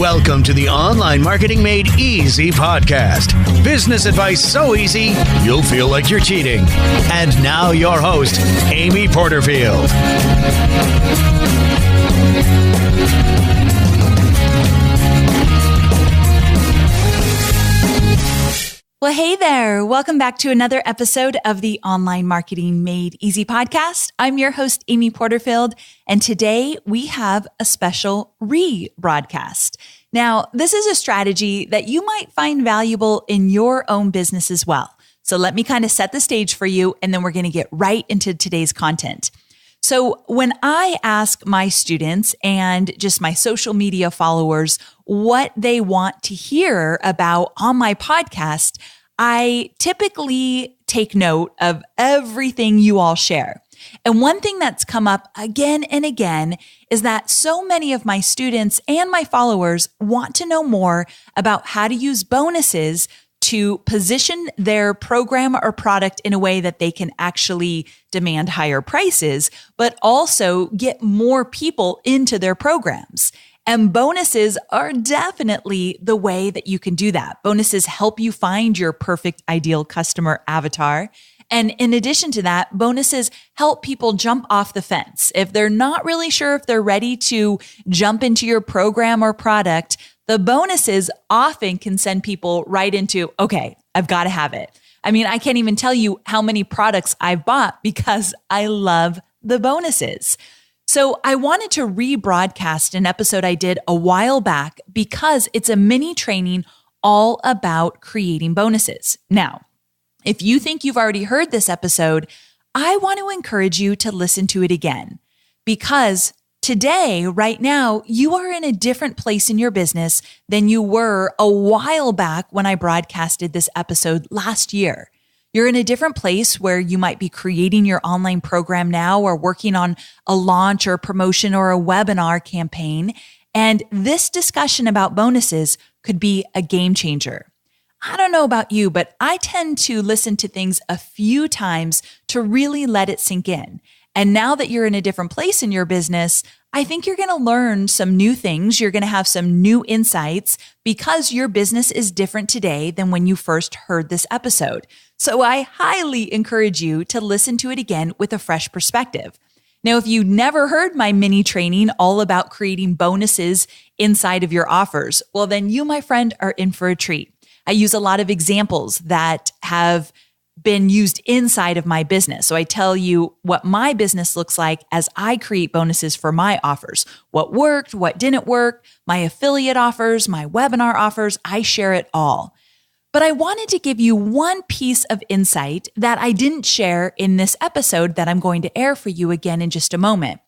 Welcome to the Online Marketing Made Easy podcast. Business advice so easy, you'll feel like you're cheating. And now your host, Amy Porterfield. Well, hey there. Welcome back to another episode of the Online Marketing Made Easy podcast. I'm your host, Amy Porterfield, and today we have a special rebroadcast. Now, this is a strategy that you might find valuable in your own business as well. So let me kind of set the stage for you, and then we're going to get right into today's content. So when I ask my students and just my social media followers what they want to hear about on my podcast, I typically take note of everything you all share. And one thing that's come up again and again is that so many of my students and my followers want to know more about how to use bonuses to position their program or product in a way that they can actually demand higher prices, but also get more people into their programs. And bonuses are definitely the way that you can do that. Bonuses help you find your perfect ideal customer avatar. And in addition to that, bonuses help people jump off the fence. If they're not really sure if they're ready to jump into your program or product, the bonuses often can send people right into, okay, I've got to have it. I mean, I can't even tell you how many products I've bought because I love the bonuses. So I wanted to rebroadcast an episode I did a while back because it's a mini training all about creating bonuses. Now, if you think you've already heard this episode, I want to encourage you to listen to it again because today, right now, you are in a different place in your business than you were a while back when I broadcasted this episode last year. You're in a different place where you might be creating your online program now or working on a launch or promotion or a webinar campaign. And this discussion about bonuses could be a game changer. I don't know about you, but I tend to listen to things a few times to really let it sink in. And now that you're in a different place in your business, I think you're going to learn some new things. You're going to have some new insights because your business is different today than when you first heard this episode. So I highly encourage you to listen to it again with a fresh perspective. Now, if you never heard my mini training all about creating bonuses inside of your offers, well, then you, my friend, are in for a treat. I use a lot of examples that have been used inside of my business. So I tell you what my business looks like as I create bonuses for my offers. What worked, what didn't work, my affiliate offers, my webinar offers, I share it all. But I wanted to give you one piece of insight that I didn't share in this episode that I'm going to air for you again in just a moment.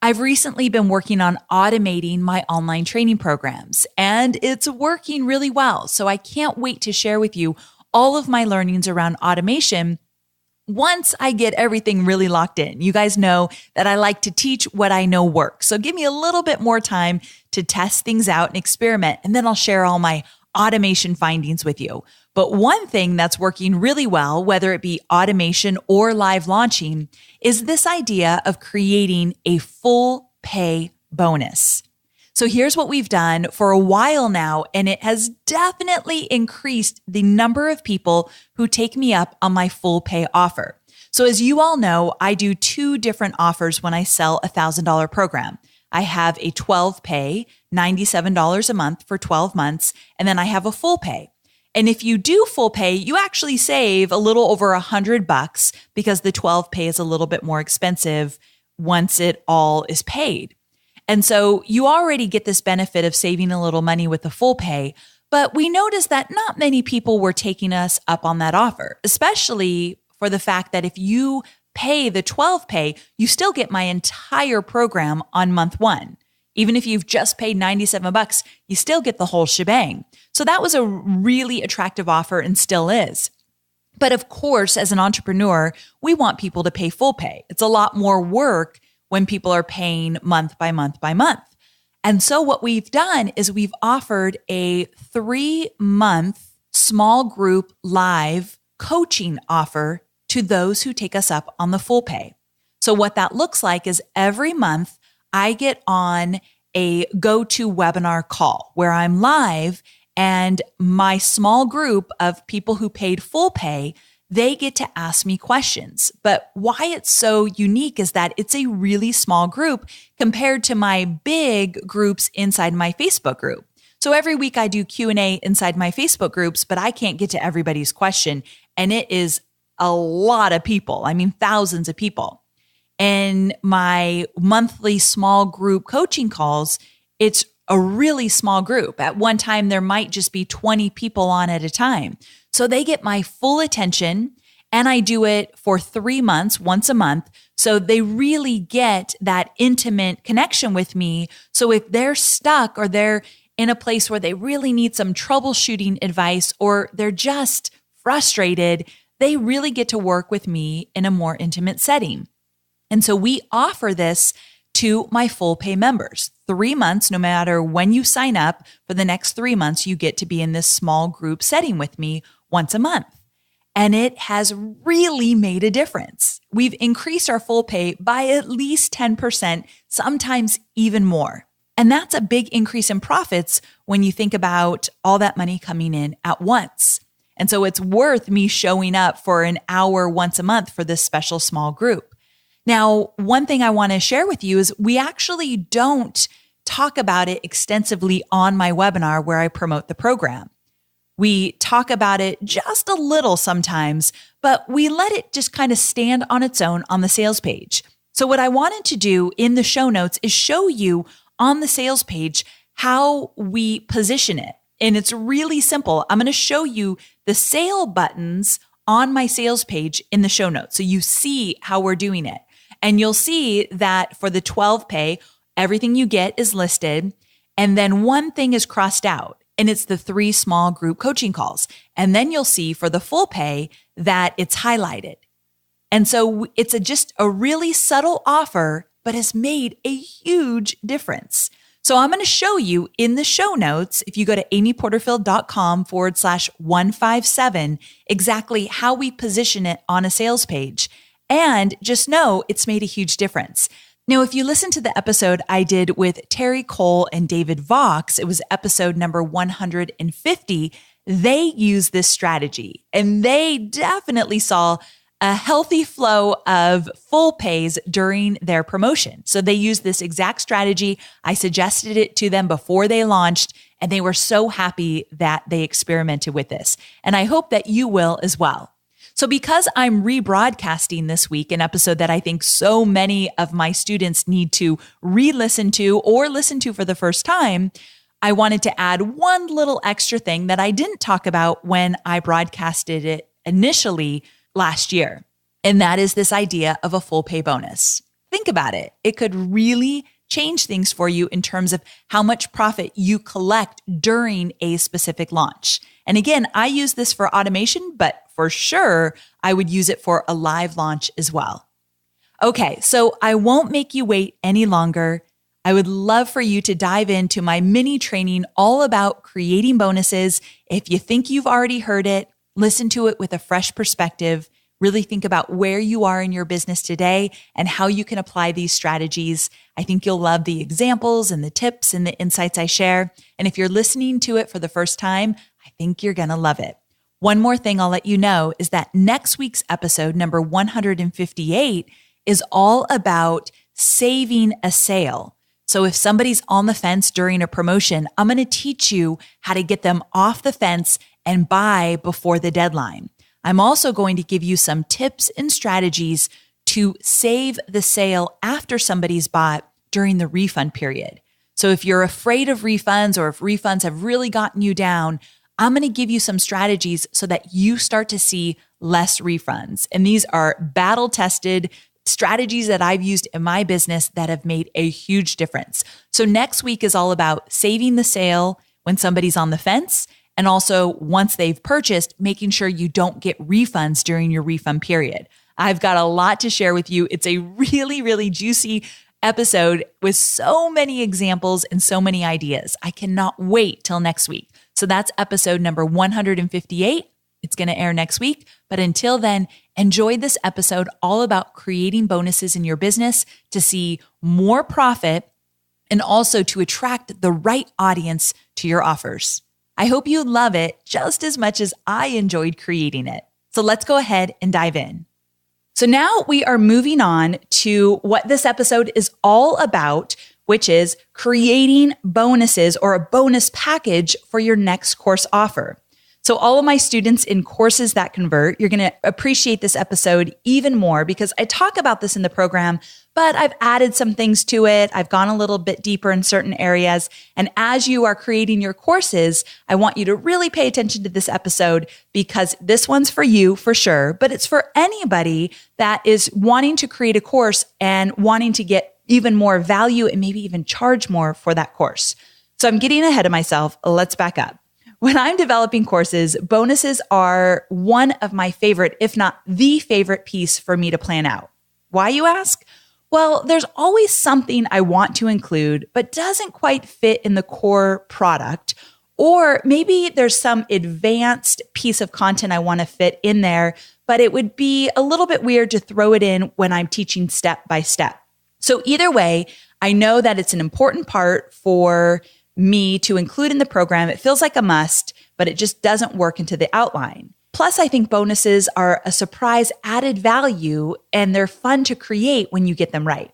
I've recently been working on automating my online training programs, and it's working really well. So I can't wait to share with you all of my learnings around automation once I get everything really locked in. You guys know that I like to teach what I know works. So give me a little bit more time to test things out and experiment, and then I'll share all my automation findings with you. But one thing that's working really well, whether it be automation or live launching, is this idea of creating a full pay bonus. So here's what we've done for a while now, and it has definitely increased the number of people who take me up on my full pay offer. So as you all know, I do two different offers when I sell a $1,000 program. I have a 12 pay, $97 a month for 12 months, and then I have a full pay. And if you do full pay, you actually save a little over $100 because the 12 pay is a little bit more expensive once it all is paid. And so you already get this benefit of saving a little money with the full pay, but we noticed that not many people were taking us up on that offer, especially for the fact that if you pay the 12 pay, you still get my entire program on month one. Even if you've just paid $97, you still get the whole shebang. So that was a really attractive offer and still is. But of course, as an entrepreneur, we want people to pay full pay. It's a lot more work when people are paying month by month by month. And so what we've done is we've offered a 3-month small group live coaching offer to those who take us up on the full pay. So what that looks like is every month I get on a go-to-webinar call where I'm live and my small group of people who paid full pay, they get to ask me questions. But why it's so unique is that it's a really small group compared to my big groups inside my Facebook group. So every week I do Q&A inside my Facebook groups, but I can't get to everybody's question. And it is a lot of people. I mean, thousands of people. And my monthly small group coaching calls, it's a really small group. At one time, there might just be 20 people on at a time. So they get my full attention, and I do it for 3 months, once a month. So they really get that intimate connection with me. So if they're stuck or they're in a place where they really need some troubleshooting advice or they're just frustrated, they really get to work with me in a more intimate setting. And so we offer this to my full pay members. 3 months, no matter when you sign up, for the next 3 months, you get to be in this small group setting with me once a month. And it has really made a difference. We've increased our full pay by at least 10%, sometimes even more. And that's a big increase in profits when you think about all that money coming in at once. And so it's worth me showing up for an hour once a month for this special small group. Now, one thing I want to share with you is we actually don't talk about it extensively on my webinar where I promote the program. We talk about it just a little sometimes, but we let it just kind of stand on its own on the sales page. So what I wanted to do in the show notes is show you on the sales page how we position it. And it's really simple. I'm going to show you the sale buttons on my sales page in the show notes. So you see how we're doing it. And you'll see that for the 12 pay, everything you get is listed. And then one thing is crossed out, and it's the 3 small group coaching calls. And then you'll see for the full pay that it's highlighted. And so it's just a really subtle offer, but has made a huge difference. So I'm going to show you in the show notes, if you go to amyporterfield.com/157, exactly how we position it on a sales page. And just know it's made a huge difference. Now, if you listen to the episode I did with Terry Cole and David Vox, it was episode number 150, they used this strategy and they definitely saw a healthy flow of full pays during their promotion. So they used this exact strategy. I suggested it to them before they launched, and they were so happy that they experimented with this. And I hope that you will as well. So because I'm rebroadcasting this week, an episode that I think so many of my students need to re-listen to or listen to for the first time, I wanted to add one little extra thing that I didn't talk about when I broadcasted it initially last year. And that is this idea of a full pay bonus. Think about it. It could really change things for you in terms of how much profit you collect during a specific launch. And again, I use this for automation, but for sure, I would use it for a live launch as well. Okay, so I won't make you wait any longer. I would love for you to dive into my mini training all about creating bonuses. If you think you've already heard it, listen to it with a fresh perspective. Really think about where you are in your business today and how you can apply these strategies. I think you'll love the examples and the tips and the insights I share. And if you're listening to it for the first time, I think you're going to love it. One more thing I'll let you know is that next week's episode, number 158, is all about saving a sale. So if somebody's on the fence during a promotion, I'm going to teach you how to get them off the fence and buy before the deadline. I'm also going to give you some tips and strategies to save the sale after somebody's bought during the refund period. So if you're afraid of refunds or if refunds have really gotten you down, I'm going to give you some strategies so that you start to see less refunds. And these are battle-tested strategies that I've used in my business that have made a huge difference. So next week is all about saving the sale when somebody's on the fence. And also, once they've purchased, making sure you don't get refunds during your refund period. I've got a lot to share with you. It's a really, really juicy episode with so many examples and so many ideas. I cannot wait till next week. So that's episode number 158. It's going to air next week. But until then, enjoy this episode all about creating bonuses in your business to see more profit and also to attract the right audience to your offers. I hope you love it just as much as I enjoyed creating it. So let's go ahead and dive in. So now we are moving on to what this episode is all about, which is creating bonuses or a bonus package for your next course offer. So all of my students in Courses That Convert, you're going to appreciate this episode even more because I talk about this in the program, but I've added some things to it. I've gone a little bit deeper in certain areas. And as you are creating your courses, I want you to really pay attention to this episode because this one's for you for sure, but it's for anybody that is wanting to create a course and wanting to get even more value and maybe even charge more for that course. So I'm getting ahead of myself. Let's back up. When I'm developing courses, bonuses are one of my favorite, if not the favorite piece for me to plan out. Why, you ask? Well, there's always something I want to include, but doesn't quite fit in the core product. Or maybe there's some advanced piece of content I want to fit in there, but it would be a little bit weird to throw it in when I'm teaching step by step. So either way, I know that it's an important part for me to include in the program. It feels like a must, but it just doesn't work into the outline. Plus, I think bonuses are a surprise added value and they're fun to create when you get them right.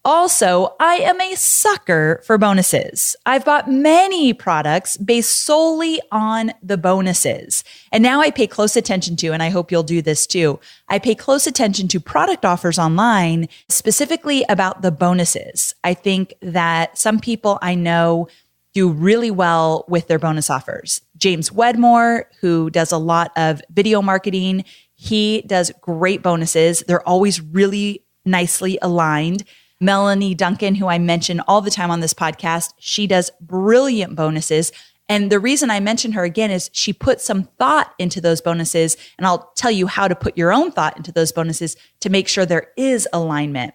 Also, I am a sucker for bonuses. I've bought many products based solely on the bonuses. And now I pay close attention to, and I hope you'll do this too, I pay close attention to product offers online, specifically about the bonuses. I think that some people I know do really well with their bonus offers. James Wedmore, who does a lot of video marketing, he does great bonuses. They're always really nicely aligned. Melanie Duncan, who I mention all the time on this podcast, she does brilliant bonuses. And the reason I mention her again is she put some thought into those bonuses. And I'll tell you how to put your own thought into those bonuses to make sure there is alignment.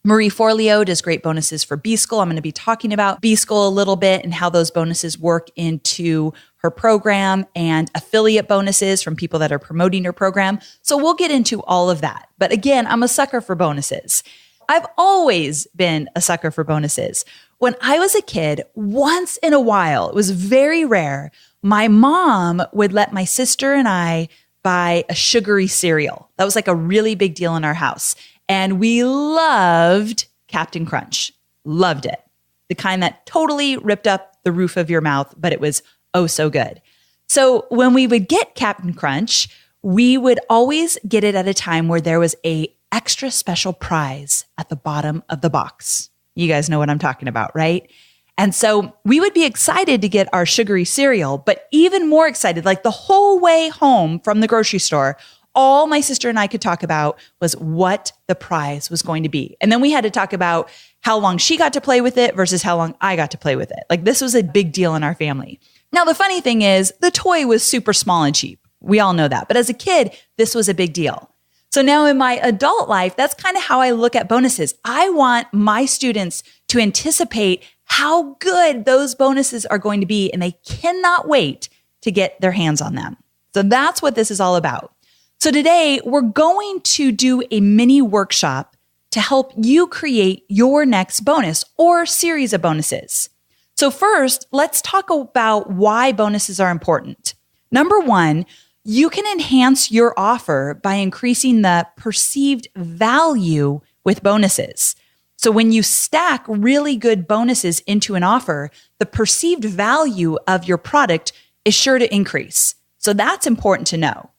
Marie Forleo does great bonuses for B-School. I'm going to be talking about B-School a little bit and how those bonuses work into her program, and affiliate bonuses from people that are promoting her program. So we'll get into all of that. But again, I'm a sucker for bonuses. I've always been a sucker for bonuses. When I was a kid, once in a while, it was very rare, my mom would let my sister and I buy a sugary cereal. That was like a really big deal in our house. And we loved Captain Crunch. Loved it. The kind that totally ripped up the roof of your mouth, but it was oh so good. So when we would get Captain Crunch, we would always get it at a time where there was a extra special prize at the bottom of the box. You guys know what I'm talking about, right? And so we would be excited to get our sugary cereal, but even more excited, like the whole way home from the grocery store, all my sister and I could talk about was what the prize was going to be. And then we had to talk about how long she got to play with it versus how long I got to play with it. Like this was a big deal in our family. Now, the funny thing is the toy was super small and cheap. We all know that. But as a kid, this was a big deal. So now in my adult life, that's kind of how I look at bonuses. I want my students to anticipate how good those bonuses are going to be, and they cannot wait to get their hands on them. So that's what this is all about. So today we're going to do a mini workshop to help you create your next bonus or series of bonuses. So first, let's talk about why bonuses are important. Number one, you can enhance your offer by increasing the perceived value with bonuses. So when you stack really good bonuses into an offer, the perceived value of your product is sure to increase. So that's important to know.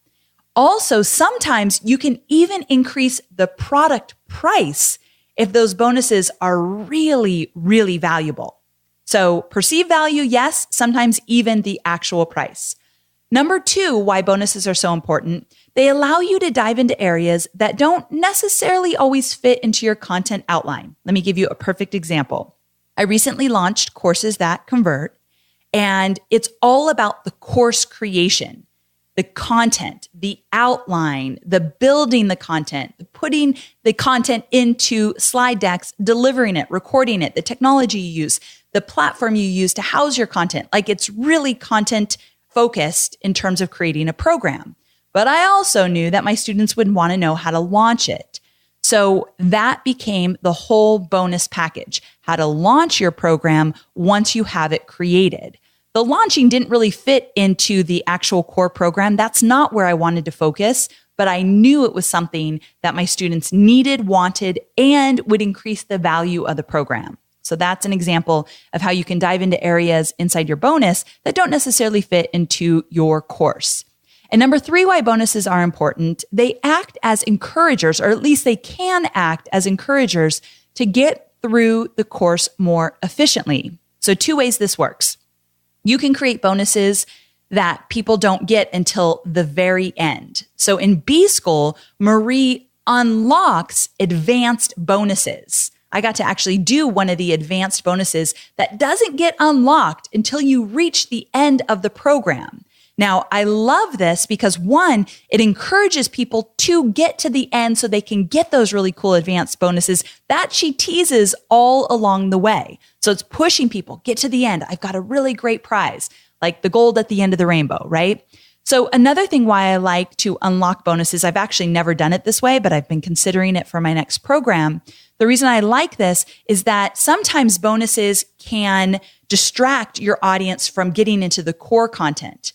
Also, sometimes you can even increase the product price if those bonuses are really, really valuable. So perceived value, yes, sometimes even the actual price. Number two, why bonuses are so important. They allow you to dive into areas that don't necessarily always fit into your content outline. Let me give you a perfect example. I recently launched Courses That Convert, and it's all about the course creation, the content, the outline, the building the content, the putting the content into slide decks, delivering it, recording it, the technology you use, the platform you use to house your content. Like it's really content focused in terms of creating a program. But I also knew that my students would want to know how to launch it. So that became the whole bonus package, how to launch your program once you have it created. The launching didn't really fit into the actual core program. That's not where I wanted to focus, but I knew it was something that my students needed, wanted, and would increase the value of the program. So that's an example of how you can dive into areas inside your bonus that don't necessarily fit into your course. And number 3, why bonuses are important. They act as encouragers, or at least they can act as encouragers to get through the course more efficiently. So 2 ways this works. You can create bonuses that people don't get until the very end. So in B School, Marie unlocks advanced bonuses. I got to actually do one of the advanced bonuses that doesn't get unlocked until you reach the end of the program. Now, I love this because 1, it encourages people to get to the end so they can get those really cool advanced bonuses that she teases all along the way. So it's pushing people, get to the end. I've got a really great prize, like the gold at the end of the rainbow, right? So another thing why I like to unlock bonuses, I've actually never done it this way, but I've been considering it for my next program. The reason I like this is that sometimes bonuses can distract your audience from getting into the core content.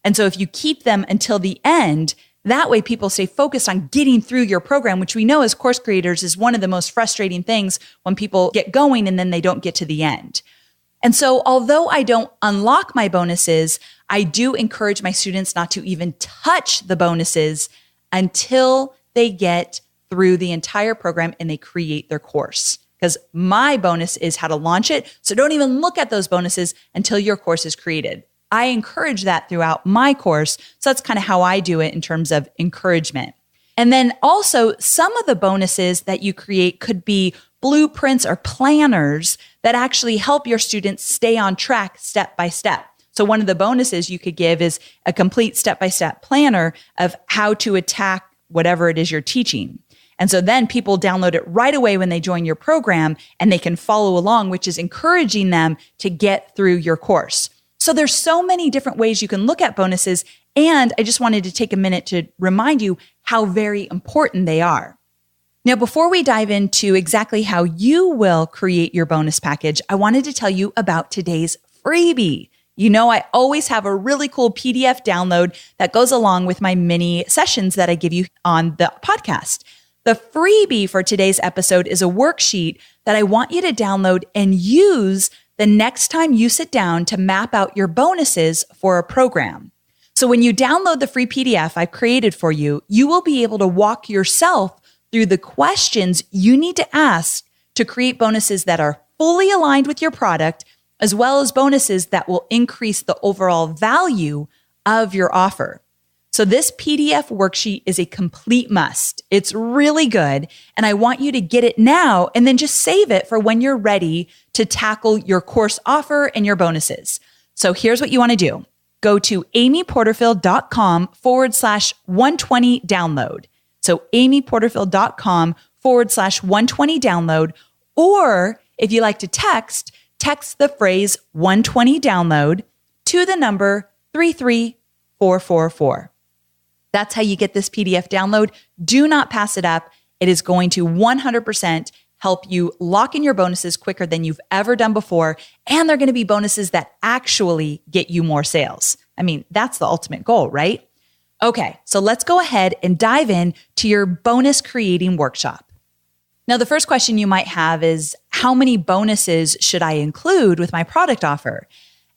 And so if you keep them until the end, that way people stay focused on getting through your program, which we know as course creators is one of the most frustrating things when people get going and then they don't get to the end. And so although I don't unlock my bonuses, I do encourage my students not to even touch the bonuses until they get through the entire program and they create their course. Because my bonus is how to launch it. So don't even look at those bonuses until your course is created. I encourage that throughout my course. So that's kind of how I do it in terms of encouragement. And then also some of the bonuses that you create could be blueprints or planners that actually help your students stay on track step by step. So one of the bonuses you could give is a complete step-by-step planner of how to attack whatever it is you're teaching. And so then people download it right away when they join your program and they can follow along, which is encouraging them to get through your course. So there's so many different ways you can look at bonuses. And I just wanted to take a minute to remind you how very important they are. Now, before we dive into exactly how you will create your bonus package, I wanted to tell you about today's freebie. You know, I always have a really cool PDF download that goes along with my mini sessions that I give you on the podcast. The freebie for today's episode is a worksheet that I want you to download and use the next time you sit down to map out your bonuses for a program. So when you download the free PDF I've created for you, you will be able to walk yourself through the questions you need to ask to create bonuses that are fully aligned with your product, as well as bonuses that will increase the overall value of your offer. So this PDF worksheet is a complete must. It's really good. And I want you to get it now and then just save it for when you're ready to tackle your course offer and your bonuses. So here's what you want to do. Go to amyporterfield.com/120 download. So amyporterfield.com/120 download. Or if you like to text the phrase 120 download to the number 33444. That's how you get this PDF download. Do not pass it up. It is going to 100% help you lock in your bonuses quicker than you've ever done before. And they're going to be bonuses that actually get you more sales. I mean, that's the ultimate goal, right? Okay, so let's go ahead and dive in to your bonus creating workshop. Now, the first question you might have is, how many bonuses should I include with my product offer?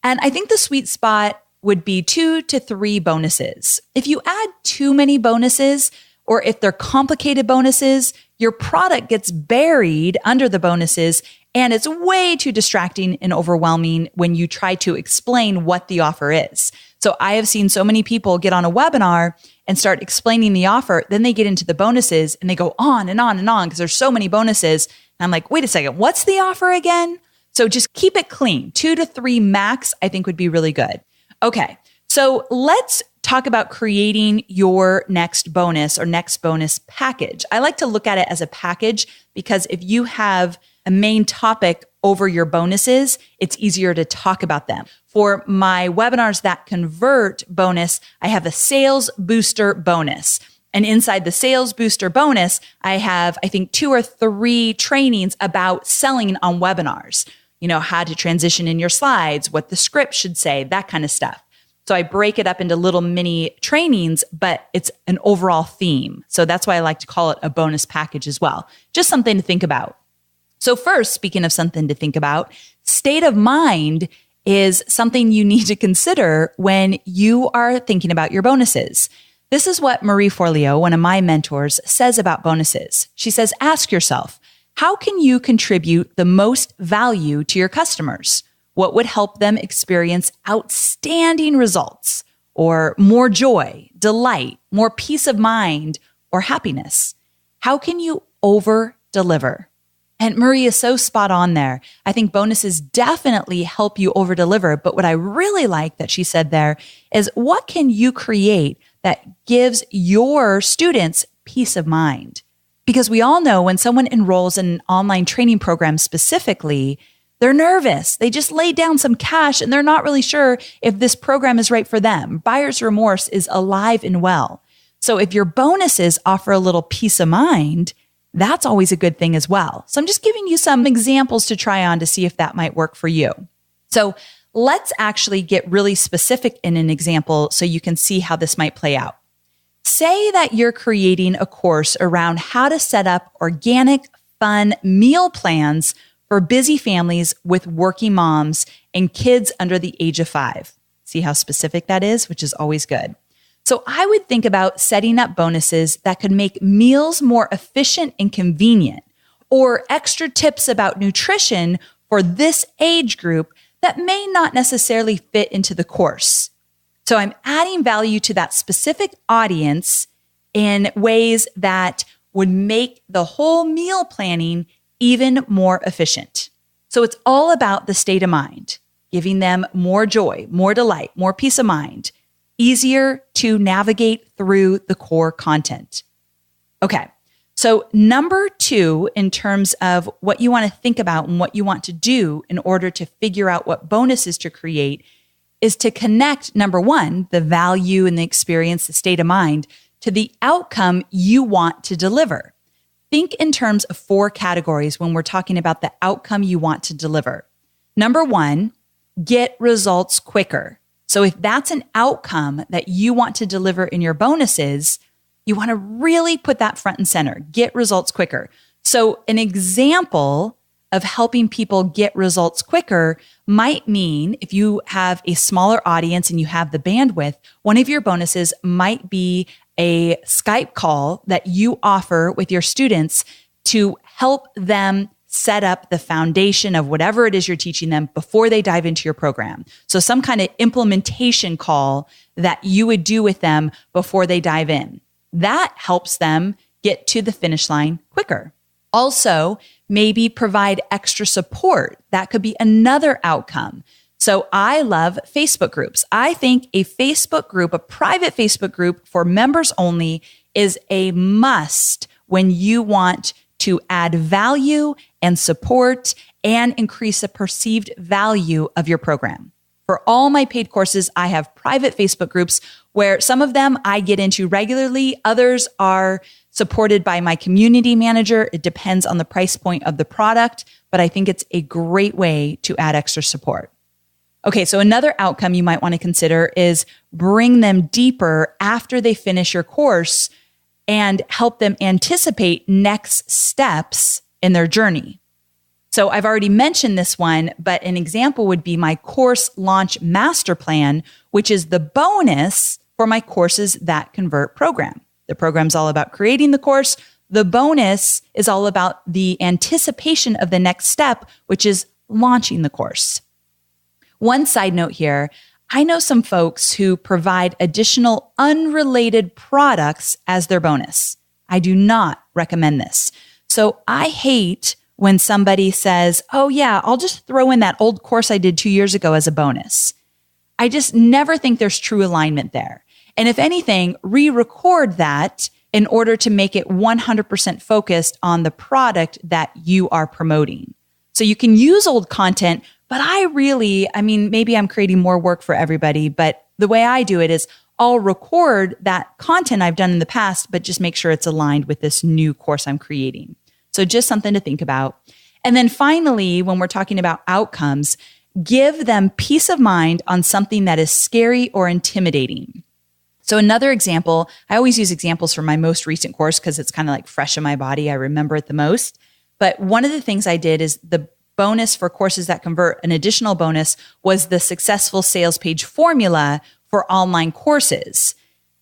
And I think the sweet spot would be 2 to 3 bonuses. If you add too many bonuses, or if they're complicated bonuses, your product gets buried under the bonuses, and it's way too distracting and overwhelming when you try to explain what the offer is. So I have seen so many people get on a webinar and start explaining the offer. Then they get into the bonuses and they go on and on and on because there's so many bonuses. And I'm like, wait a second, what's the offer again? So just keep it clean. 2 to 3 max, I think would be really good. Okay, so let's talk about creating your next bonus or next bonus package. I like to look at it as a package because if you have a main topic over your bonuses, it's easier to talk about them. For my webinars that convert bonus, I have a sales booster bonus. And inside the Sales Booster bonus, I have, I think, 2 or 3 trainings about selling on webinars. How to transition in your slides, what the script should say, that kind of stuff. So I break it up into little mini trainings, but it's an overall theme. So that's why I like to call it a bonus package as well. Just something to think about. So first, speaking of something to think about, state of mind is something you need to consider when you are thinking about your bonuses. This is what Marie Forleo, one of my mentors, says about bonuses. She says, ask yourself, how can you contribute the most value to your customers? What would help them experience outstanding results or more joy, delight, more peace of mind, or happiness? How can you over-deliver? And Marie is so spot on there. I think bonuses definitely help you over-deliver. But what I really like that she said there is, what can you create that gives your students peace of mind? Because we all know when someone enrolls in an online training program specifically, they're nervous. They just laid down some cash and they're not really sure if this program is right for them. Buyer's remorse is alive and well. So if your bonuses offer a little peace of mind, that's always a good thing as well. So I'm just giving you some examples to try on to see if that might work for you. So let's actually get really specific in an example so you can see how this might play out. Say that you're creating a course around how to set up organic, fun meal plans for busy families with working moms and kids under the age of 5. See how specific that is, which is always good. So I would think about setting up bonuses that could make meals more efficient and convenient, or extra tips about nutrition for this age group that may not necessarily fit into the course. So I'm adding value to that specific audience in ways that would make the whole meal planning even more efficient. So it's all about the state of mind, giving them more joy, more delight, more peace of mind, easier to navigate through the core content. Okay, so number 2, in terms of what you want to think about and what you want to do in order to figure out what bonuses to create, is to connect, number 1, the value and the experience, the state of mind, to the outcome you want to deliver. Think in terms of 4 categories when we're talking about the outcome you want to deliver. Number 1, get results quicker. So if that's an outcome that you want to deliver in your bonuses, you want to really put that front and center, get results quicker. So an example of helping people get results quicker might mean, if you have a smaller audience and you have the bandwidth, one of your bonuses might be a Skype call that you offer with your students to help them set up the foundation of whatever it is you're teaching them before they dive into your program. So some kind of implementation call that you would do with them before they dive in. That helps them get to the finish line quicker. Also, maybe provide extra support. That could be another outcome. So I love Facebook groups. I think a Facebook group, a private Facebook group for members only, is a must when you want to add value and support and increase the perceived value of your program. For all my paid courses, I have private Facebook groups where some of them I get into regularly. Others are supported by my community manager. It depends on the price point of the product, but I think it's a great way to add extra support. Okay, so another outcome you might want to consider is bring them deeper after they finish your course and help them anticipate next steps in their journey. So I've already mentioned this one, but an example would be my course launch master plan, which is the bonus for my courses that convert program. The program's all about creating the course. The bonus is all about the anticipation of the next step, which is launching the course. One side note here, I know some folks who provide additional unrelated products as their bonus. I do not recommend this. So I hate when somebody says, oh yeah, I'll just throw in that old course I did 2 years ago as a bonus. I just never think there's true alignment there. And if anything, re-record that in order to make it 100% focused on the product that you are promoting. So you can use old content, but maybe I'm creating more work for everybody, but the way I do it is I'll record that content I've done in the past, but just make sure it's aligned with this new course I'm creating. So just something to think about. And then finally, when we're talking about outcomes, give them peace of mind on something that is scary or intimidating. So another example, I always use examples from my most recent course because it's kind of like fresh in my body. I remember it the most. But one of the things I did is the bonus for courses that convert, an additional bonus was the successful sales page formula for online courses,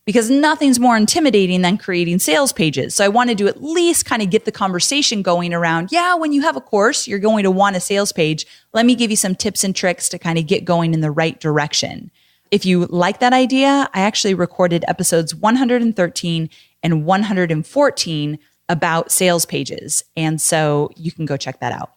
because nothing's more intimidating than creating sales pages. So I wanted to at least kind of get the conversation going around, when you have a course, you're going to want a sales page. Let me give you some tips and tricks to kind of get going in the right direction. If you like that idea, I actually recorded episodes 113 and 114 about sales pages. And so you can go check that out.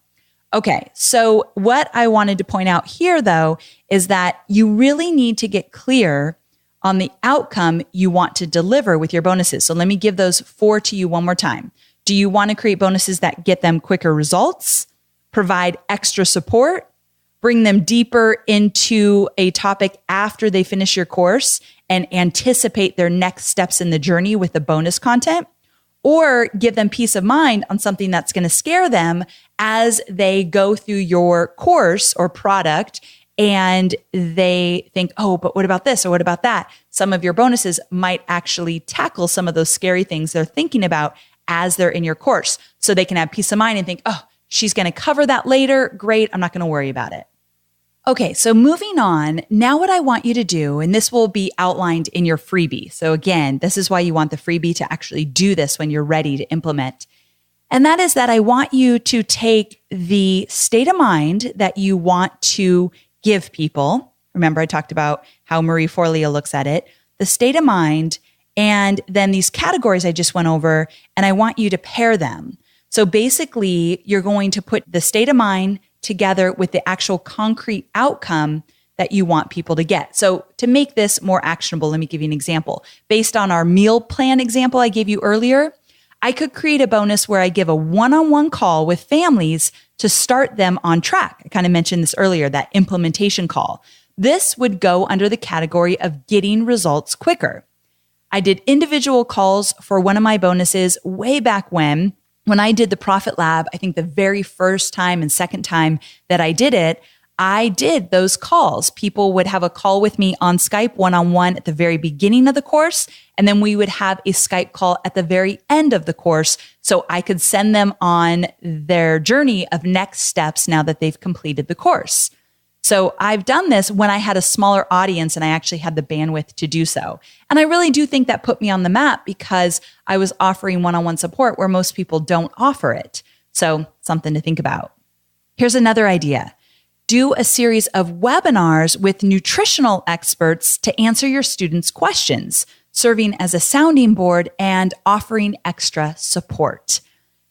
Okay, so what I wanted to point out here, though, is that you really need to get clear on the outcome you want to deliver with your bonuses. So let me give those 4 to you one more time. Do you want to create bonuses that get them quicker results, provide extra support, bring them deeper into a topic after they finish your course, and anticipate their next steps in the journey with the bonus content? Or give them peace of mind on something that's going to scare them as they go through your course or product and they think, oh, but what about this or what about that? Some of your bonuses might actually tackle some of those scary things they're thinking about as they're in your course. So they can have peace of mind and think, oh, she's going to cover that later. Great. I'm not going to worry about it. Okay, so moving on, now what I want you to do, and this will be outlined in your freebie. So again, this is why you want the freebie to actually do this when you're ready to implement. And that is that I want you to take the state of mind that you want to give people. Remember, I talked about how Marie Forleo looks at it, the state of mind, and then these categories I just went over, and I want you to pair them. So basically, you're going to put the state of mind together with the actual concrete outcome that you want people to get. So to make this more actionable, let me give you an example. Based on our meal plan example I gave you earlier, I could create a bonus where I give a one-on-one call with families to start them on track. I kind of mentioned this earlier, that implementation call. This would go under the category of getting results quicker. I did individual calls for one of my bonuses way back when I did the Profit Lab. I think the very first time and second time that I did those calls. People would have a call with me on Skype one-on-one at the very beginning of the course, and then we would have a Skype call at the very end of the course so I could send them on their journey of next steps now that they've completed the course. So I've done this when I had a smaller audience and I actually had the bandwidth to do so. And I really do think that put me on the map because I was offering one-on-one support where most people don't offer it. So something to think about. Here's another idea. Do a series of webinars with nutritional experts to answer your students' questions, serving as a sounding board and offering extra support.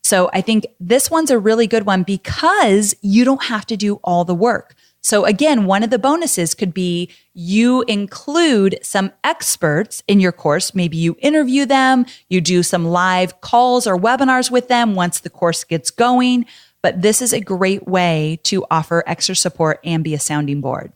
So I think this one's a really good one because you don't have to do all the work. So again, one of the bonuses could be you include some experts in your course. Maybe you interview them, you do some live calls or webinars with them once the course gets going. But this is a great way to offer extra support and be a sounding board.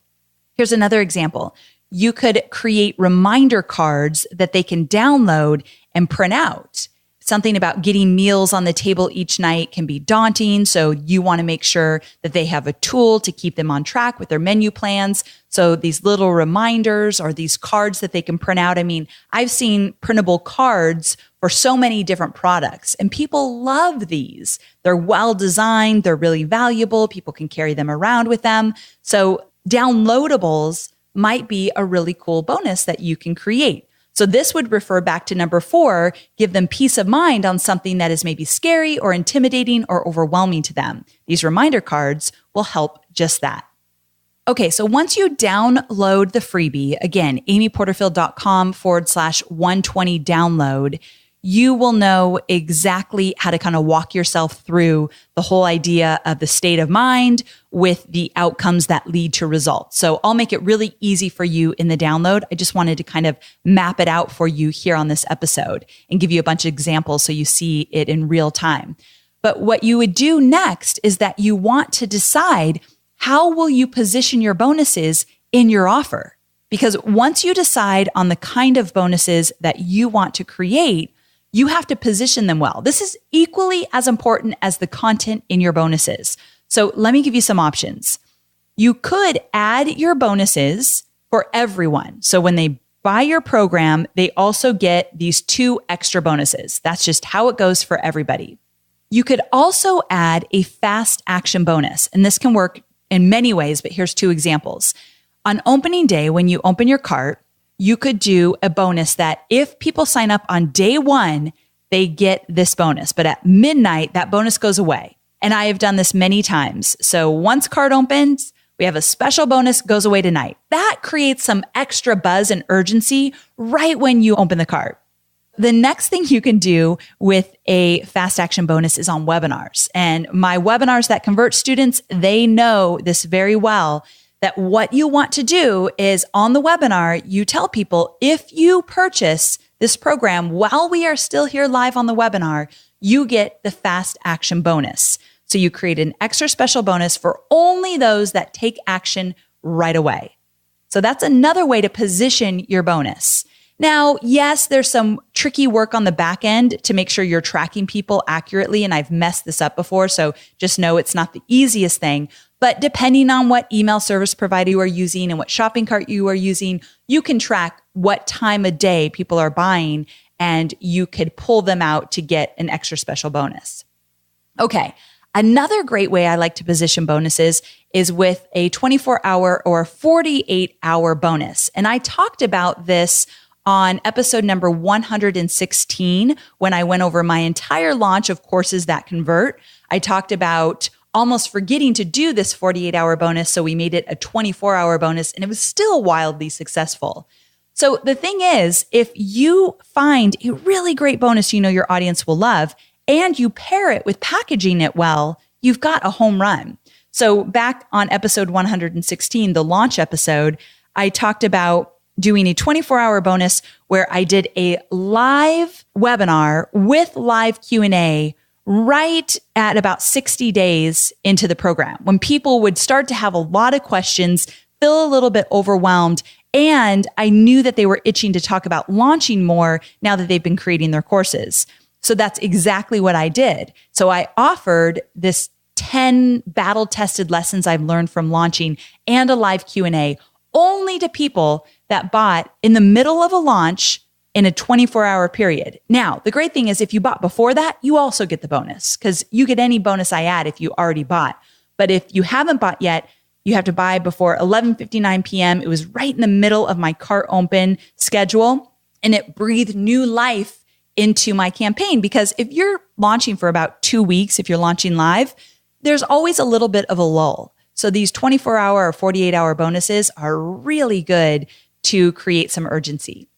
Here's another example. You could create reminder cards that they can download and print out. Something about getting meals on the table each night can be daunting. So you want to make sure that they have a tool to keep them on track with their menu plans. So these little reminders or these cards that they can print out. I mean, I've seen printable cards for so many different products and people love these. They're well designed. They're really valuable. People can carry them around with them. So downloadables might be a really cool bonus that you can create. So this would refer back to number 4, give them peace of mind on something that is maybe scary or intimidating or overwhelming to them. These reminder cards will help just that. Okay, so once you download the freebie, again, amyporterfield.com/120 download, you will know exactly how to kind of walk yourself through the whole idea of the state of mind with the outcomes that lead to results. So I'll make it really easy for you in the download. I just wanted to kind of map it out for you here on this episode and give you a bunch of examples so you see it in real time. But what you would do next is that you want to decide how will you position your bonuses in your offer? Because once you decide on the kind of bonuses that you want to create, you have to position them well. This is equally as important as the content in your bonuses. So let me give you some options. You could add your bonuses for everyone. So when they buy your program, they also get these 2 extra bonuses. That's just how it goes for everybody. You could also add a fast action bonus, and this can work in many ways, but here's 2 examples. On opening day, when you open your cart, you could do a bonus that if people sign up on day 1, they get this bonus. But at midnight, that bonus goes away. And I have done this many times. So once cart opens, we have a special bonus goes away tonight. That creates some extra buzz and urgency right when you open the cart. The next thing you can do with a fast action bonus is on webinars. And my webinars that convert students, they know this very well, that what you want to do is on the webinar, you tell people, if you purchase this program while we are still here live on the webinar, you get the fast action bonus. So you create an extra special bonus for only those that take action right away. So that's another way to position your bonus. Now, yes, there's some tricky work on the back end to make sure you're tracking people accurately. And I've messed this up before. So just know it's not the easiest thing. But depending on what email service provider you are using and what shopping cart you are using, you can track what time of day people are buying and you could pull them out to get an extra special bonus. Okay. Another great way I like to position bonuses is with a 24-hour or 48-hour bonus. And I talked about this on episode number 116, when I went over my entire launch of courses that convert. I talked about almost forgetting to do this 48-hour bonus, so we made it a 24-hour bonus, and it was still wildly successful. So the thing is, if you find a really great bonus you know your audience will love, and you pair it with packaging it well, you've got a home run. So back on episode 116, the launch episode, I talked about doing a 24-hour bonus where I did a live webinar with live Q&A right at about 60 days into the program, when people would start to have a lot of questions, feel a little bit overwhelmed, and I knew that they were itching to talk about launching more now that they've been creating their courses. So that's exactly what I did. So I offered this 10 battle-tested lessons I've learned from launching and a live Q&A only to people that bought in the middle of a launch in a 24-hour period. Now, the great thing is if you bought before that, you also get the bonus, because you get any bonus I add if you already bought. But if you haven't bought yet, you have to buy before 11:59 p.m. It was right in the middle of my cart open schedule, and it breathed new life into my campaign, because if you're launching for about 2 weeks, if you're launching live, there's always a little bit of a lull. So these 24-hour or 48-hour bonuses are really good to create some urgency.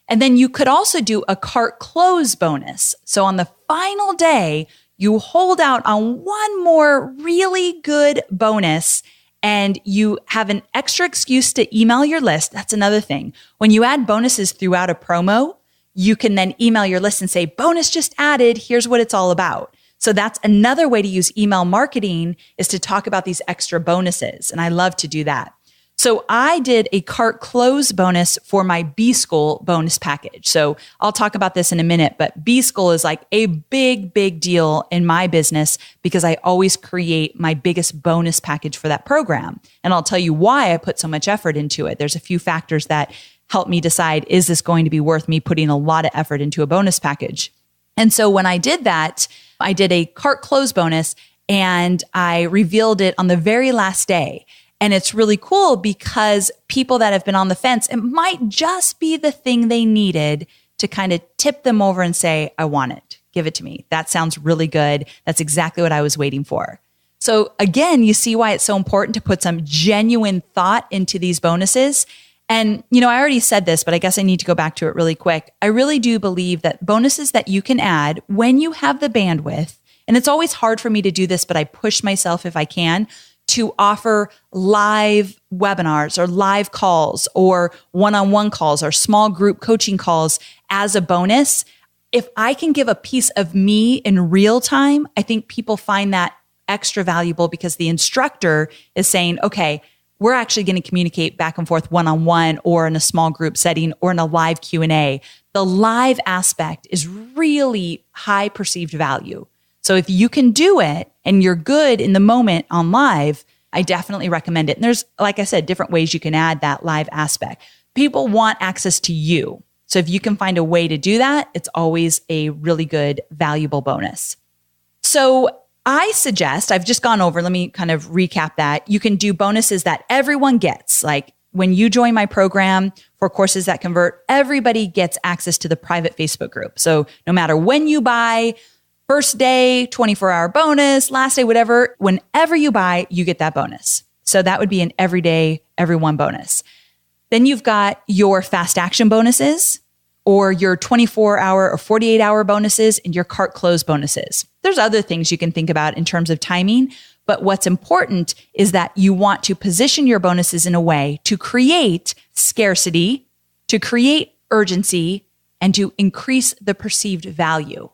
And then you could also do a cart close bonus. So on the final day, you hold out on one more really good bonus and you have an extra excuse to email your list. That's another thing. When you add bonuses throughout a promo, you can then email your list and say, bonus just added, here's what it's all about. So that's another way to use email marketing, is to talk about these extra bonuses. And I love to do that. So I did a cart close bonus for my B-School bonus package. So I'll talk about this in a minute, but B-School is like a big, big deal in my business because I always create my biggest bonus package for that program. And I'll tell you why I put so much effort into it. There's a few factors that help me decide, is this going to be worth me putting a lot of effort into a bonus package? And so when I did that, I did a cart close bonus and I revealed it on the very last day. And it's really cool because people that have been on the fence, it might just be the thing they needed to kind of tip them over and say, I want it. Give it to me. That sounds really good. That's exactly what I was waiting for. So again, you see why it's so important to put some genuine thought into these bonuses. And, I already said this, but I guess I need to go back to it really quick. I really do believe that bonuses that you can add when you have the bandwidth, and it's always hard for me to do this, but I push myself if I can, to offer live webinars or live calls or one-on-one calls or small group coaching calls as a bonus. If I can give a piece of me in real time, I think people find that extra valuable because the instructor is saying, okay, we're actually going to communicate back and forth one-on-one or in a small group setting or in a live Q&A. The live aspect is really high perceived value. So if you can do it and you're good in the moment on live, I definitely recommend it. And there's, like I said, different ways you can add that live aspect. People want access to you. So if you can find a way to do that, it's always a really good, valuable bonus. So I suggest, I've just gone over, let me kind of recap that. You can do bonuses that everyone gets. Like when you join my program for Courses That Convert, everybody gets access to the private Facebook group. So no matter when you buy, first day, 24-hour bonus, last day, whatever, whenever you buy, you get that bonus. So that would be an everyday, everyone bonus. Then you've got your fast action bonuses or your 24-hour or 48-hour bonuses and your cart close bonuses. There's other things you can think about in terms of timing, but what's important is that you want to position your bonuses in a way to create scarcity, to create urgency, and to increase the perceived value.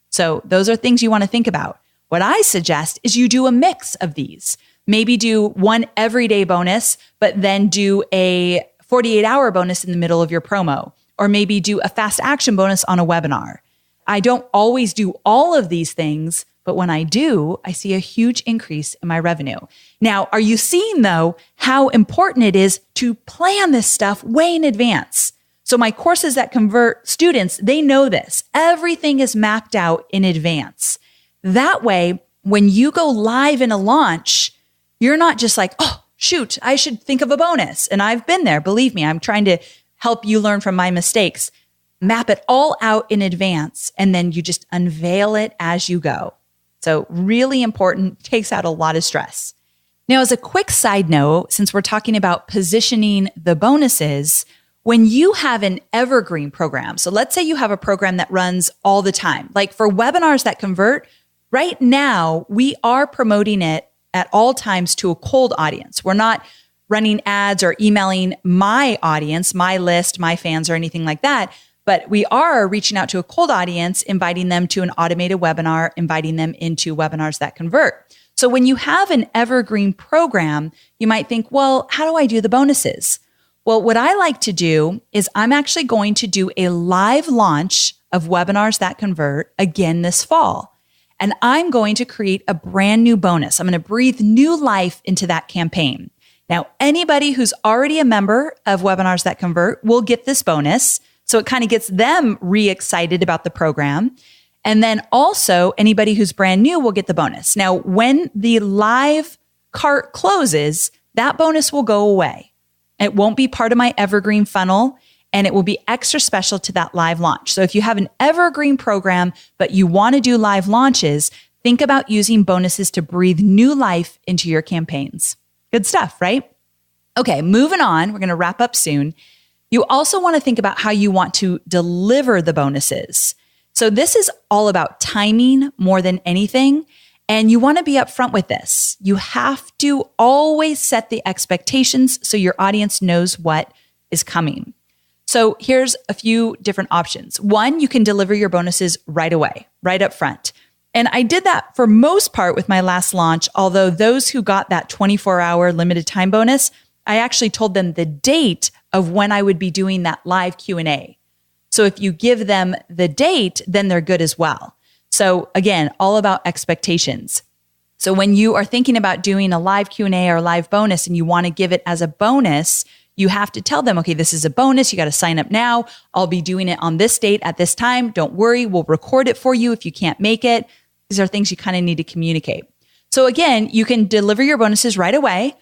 So those are things you want to think about. What I suggest is you do a mix of these. Maybe do one everyday bonus, but then do a 48-hour bonus in the middle of your promo, or maybe do a fast action bonus on a webinar. I don't always do all of these things, but when I do, I see a huge increase in my revenue. Now, are you seeing though how important it is to plan this stuff way in advance? So my Courses That Convert students, they know this. Everything is mapped out in advance. That way, when you go live in a launch, you're not just like, oh, shoot, I should think of a bonus. And I've been there. Believe me, I'm trying to help you learn from my mistakes. Map it all out in advance, and then you just unveil it as you go. So really important, takes out a lot of stress. Now, as a quick side note, since we're talking about positioning the bonuses, when you have an evergreen program, so let's say you have a program that runs all the time, like for Webinars That Convert, right now, we are promoting it at all times to a cold audience. We're not running ads or emailing my audience, my list, my fans, or anything like that. But we are reaching out to a cold audience, inviting them to an automated webinar, inviting them into Webinars That Convert. So when you have an evergreen program, you might think, well, how do I do the bonuses? Well, what I like to do is I'm actually going to do a live launch of Webinars That Convert again this fall. And I'm going to create a brand new bonus. I'm going to breathe new life into that campaign. Now, anybody who's already a member of Webinars That Convert will get this bonus. So it kind of gets them re-excited about the program. And then also anybody who's brand new will get the bonus. Now, when the live cart closes, that bonus will go away. It won't be part of my evergreen funnel, and it will be extra special to that live launch. So if you have an evergreen program, but you want to do live launches, think about using bonuses to breathe new life into your campaigns. Good stuff, right? Okay, moving on. We're going to wrap up soon. You also want to think about how you want to deliver the bonuses. So this is all about timing more than anything. And you want to be upfront with this. You have to always set the expectations so your audience knows what is coming. So here's a few different options. One, you can deliver your bonuses right away, right up front. And I did that for most part with my last launch, although those who got that 24-hour limited time bonus, I actually told them the date of when I would be doing that live Q&A. So if you give them the date, then they're good as well. So again, all about expectations. So when you are thinking about doing a live Q&A or a live bonus and you want to give it as a bonus, you have to tell them, okay, this is a bonus. You got to sign up now. I'll be doing it on this date at this time. Don't worry. We'll record it for you if you can't make it. These are things you kind of need to communicate. So again, you can deliver your bonuses right away.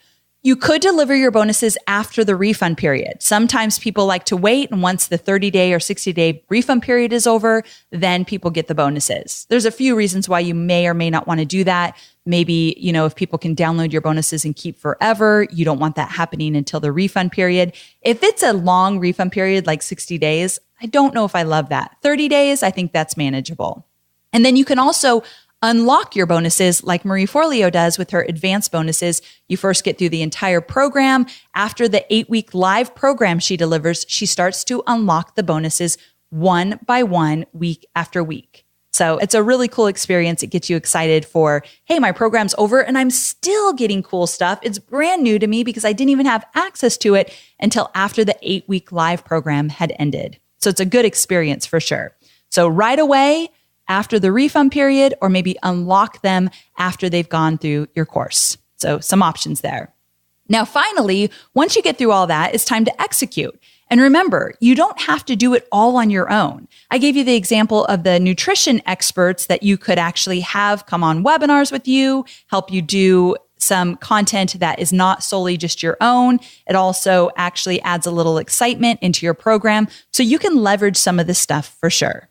You could deliver your bonuses after the refund period. Sometimes people like to wait, and once the 30-day or 60-day refund period is over, then people get the bonuses. There's a few reasons why you may or may not want to do that. Maybe, if people can download your bonuses and keep forever, you don't want that happening until the refund period. If it's a long refund period, like 60 days, I don't know if I love that. 30 days, I think that's manageable. And then you can also unlock your bonuses like Marie Forleo does with her advanced bonuses. You first get through the entire program. After the 8-week live program she delivers, she starts to unlock the bonuses one by one, week after week. So it's a really cool experience. It gets you excited for, hey, my program's over and I'm still getting cool stuff. It's brand new to me because I didn't even have access to it until after the 8-week live program had ended. So it's a good experience for sure. So right away after the refund period, or maybe unlock them after they've gone through your course. So some options there. Now, finally, once you get through all that, it's time to execute. And remember, you don't have to do it all on your own. I gave you the example of the nutrition experts that you could actually have come on webinars with you, help you do some content that is not solely just your own. It also actually adds a little excitement into your program, so you can leverage some of this stuff for sure.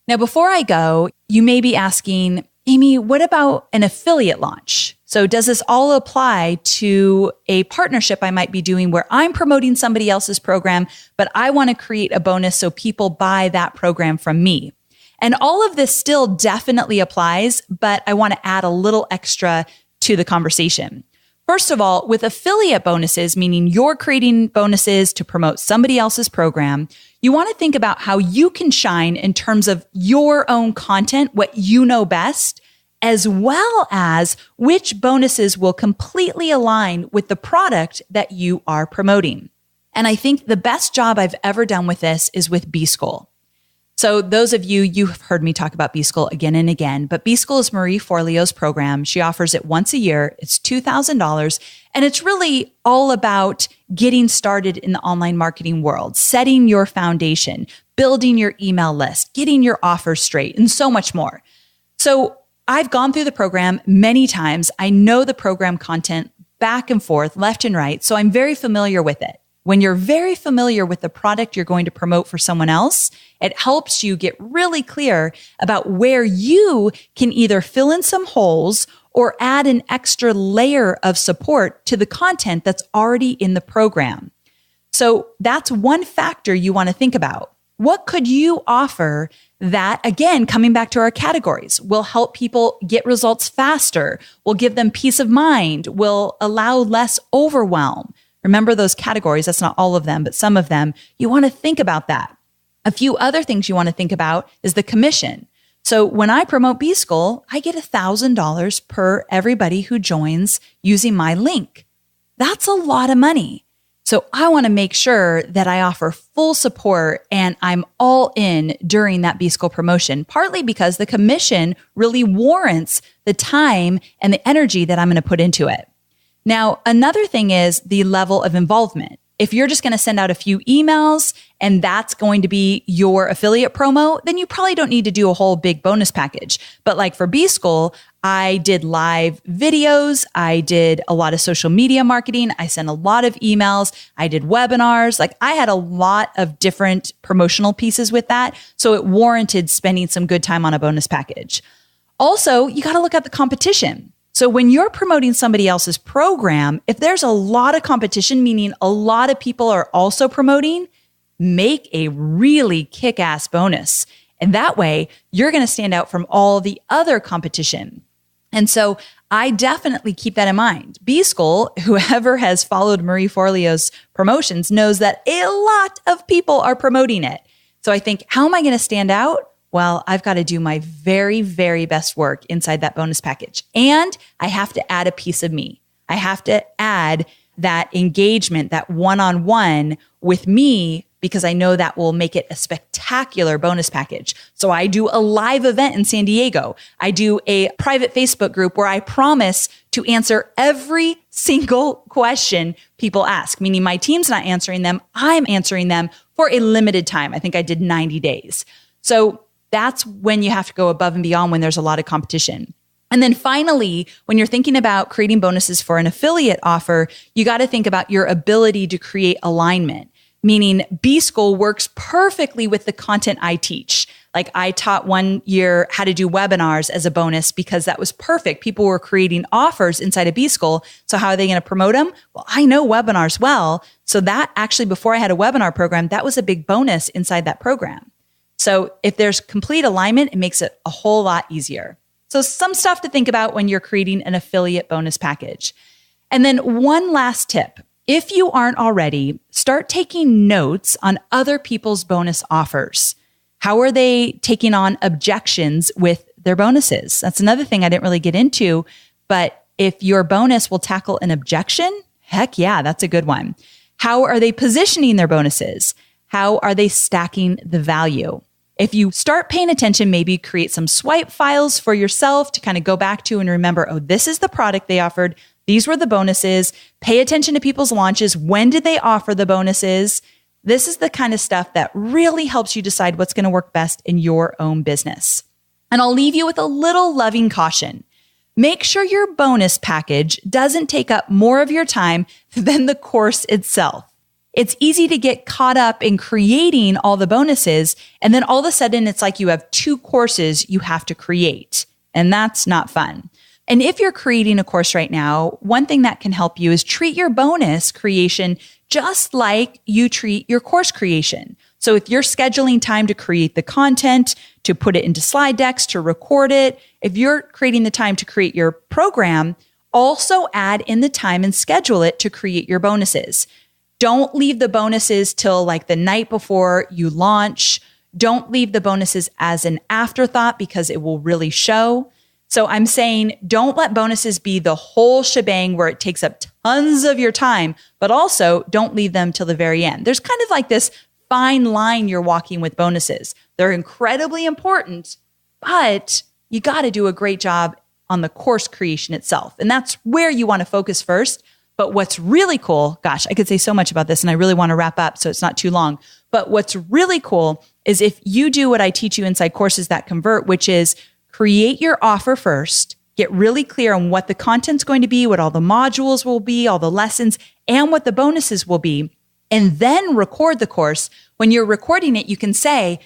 Now, before I go, you may be asking, Amy, what about an affiliate launch? So does this all apply to a partnership I might be doing where I'm promoting somebody else's program, but I want to create a bonus so people buy that program from me? And all of this still definitely applies, but I want to add a little extra to the conversation. First of all, with affiliate bonuses, meaning you're creating bonuses to promote somebody else's program, you want to think about how you can shine in terms of your own content, what you know best, as well as which bonuses will completely align with the product that you are promoting. And I think the best job I've ever done with this is with B-School. So those of you, you've heard me talk about B-School again and again, but B-School is Marie Forleo's program. She offers it once a year. It's $2,000. And it's really all about getting started in the online marketing world, setting your foundation, building your email list, getting your offers straight, and so much more. So I've gone through the program many times. I know the program content back and forth, left and right. So I'm very familiar with it. When you're very familiar with the product you're going to promote for someone else, it helps you get really clear about where you can either fill in some holes or add an extra layer of support to the content that's already in the program. So that's one factor you want to think about. What could you offer that, again, coming back to our categories, will help people get results faster, will give them peace of mind, will allow less overwhelm? Remember those categories. That's not all of them, but some of them. You want to think about that. A few other things you want to think about is the commission. So when I promote B-School, I get $1,000 per everybody who joins using my link. That's a lot of money. So I want to make sure that I offer full support and I'm all in during that B-School promotion, partly because the commission really warrants the time and the energy that I'm going to put into it. Now, another thing is the level of involvement. If you're just going to send out a few emails and that's going to be your affiliate promo, then you probably don't need to do a whole big bonus package. But like for B-School, I did live videos. I did a lot of social media marketing. I sent a lot of emails. I did webinars. Like I had a lot of different promotional pieces with that. So it warranted spending some good time on a bonus package. Also, you got to look at the competition. So when you're promoting somebody else's program, if there's a lot of competition, meaning a lot of people are also promoting, make a really kick-ass bonus. And that way, you're going to stand out from all the other competition. And so I definitely keep that in mind. B-School, whoever has followed Marie Forleo's promotions, knows that a lot of people are promoting it. So I think, how am I going to stand out? Well, I've got to do my very, very best work inside that bonus package. And I have to add a piece of me. I have to add that engagement, that one-on-one with me, because I know that will make it a spectacular bonus package. So I do a live event in San Diego. I do a private Facebook group where I promise to answer every single question people ask, meaning my team's not answering them. I'm answering them for a limited time. I think I did 90 days. So that's when you have to go above and beyond when there's a lot of competition. And then finally, when you're thinking about creating bonuses for an affiliate offer, you got to think about your ability to create alignment, meaning B-School works perfectly with the content I teach. Like I taught one year how to do webinars as a bonus because that was perfect. People were creating offers inside of B-School. So how are they going to promote them? Well, I know webinars well. So that actually, before I had a webinar program, that was a big bonus inside that program. So if there's complete alignment, it makes it a whole lot easier. So some stuff to think about when you're creating an affiliate bonus package. And then one last tip. If you aren't already, start taking notes on other people's bonus offers. How are they taking on objections with their bonuses? That's another thing I didn't really get into, but if your bonus will tackle an objection, heck yeah, that's a good one. How are they positioning their bonuses? How are they stacking the value? If you start paying attention, maybe create some swipe files for yourself to kind of go back to and remember, oh, this is the product they offered. These were the bonuses. Pay attention to people's launches. When did they offer the bonuses? This is the kind of stuff that really helps you decide what's going to work best in your own business. And I'll leave you with a little loving caution. Make sure your bonus package doesn't take up more of your time than the course itself. It's easy to get caught up in creating all the bonuses, and then all of a sudden it's like you have 2 courses you have to create, and that's not fun. And if you're creating a course right now, one thing that can help you is treat your bonus creation just like you treat your course creation. So if you're scheduling time to create the content, to put it into slide decks, to record it, if you're creating the time to create your program, also add in the time and schedule it to create your bonuses. Don't leave the bonuses till like the night before you launch. Don't leave the bonuses as an afterthought because it will really show. So I'm saying don't let bonuses be the whole shebang where it takes up tons of your time, but also don't leave them till the very end. There's kind of like this fine line you're walking with bonuses. They're incredibly important, but you got to do a great job on the course creation itself. And that's where you want to focus first. But what's really cool, gosh, I could say so much about this and I really want to wrap up so it's not too long. But what's really cool is if you do what I teach you inside Courses That Convert, which is create your offer first, get really clear on what the content's going to be, what all the modules will be, all the lessons, and what the bonuses will be, and then record the course. When you're recording it, you can say,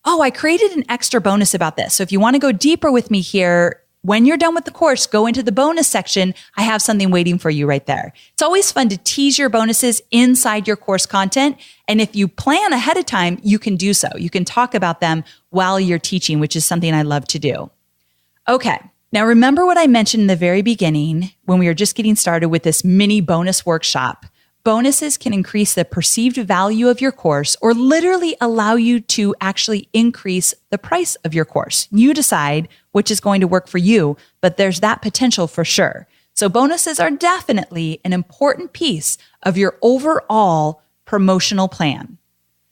oh, I created an extra bonus about this. So if you want to go deeper with me here, when you're done with the course, go into the bonus section. I have something waiting for you right there. It's always fun to tease your bonuses inside your course content. And if you plan ahead of time, you can do so. You can talk about them while you're teaching, which is something I love to do. Okay. Now remember what I mentioned in the very beginning when we were just getting started with this mini bonus workshop. Bonuses can increase the perceived value of your course or literally allow you to actually increase the price of your course. You decide which is going to work for you, but there's that potential for sure. So bonuses are definitely an important piece of your overall promotional plan.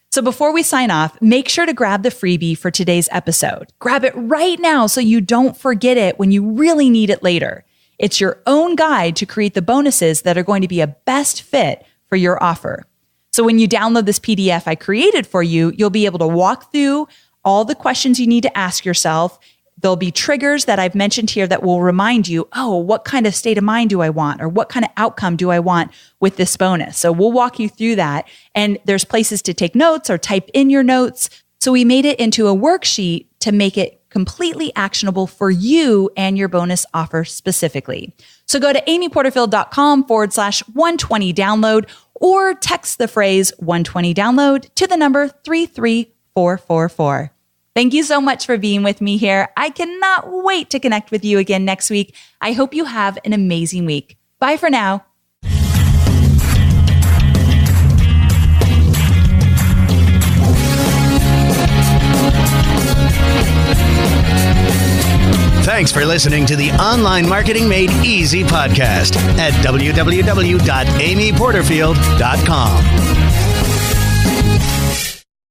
So before we sign off, make sure to grab the freebie for today's episode. Grab it right now so you don't forget it when you really need it later. It's your own guide to create the bonuses that are going to be a best fit for your offer. So when you download this PDF I created for you, you'll be able to walk through all the questions you need to ask yourself. There'll be triggers that I've mentioned here that will remind you, oh, what kind of state of mind do I want? Or what kind of outcome do I want with this bonus? So we'll walk you through that. And there's places to take notes or type in your notes. So we made it into a worksheet to make it completely actionable for you and your bonus offer specifically. So go to amyporterfield.com/120 download or text the phrase 120 download to the number 33444. Thank you so much for being with me here. I cannot wait to connect with you again next week. I hope you have an amazing week. Bye for now. Thanks for listening to the Online Marketing Made Easy podcast at www.amyporterfield.com.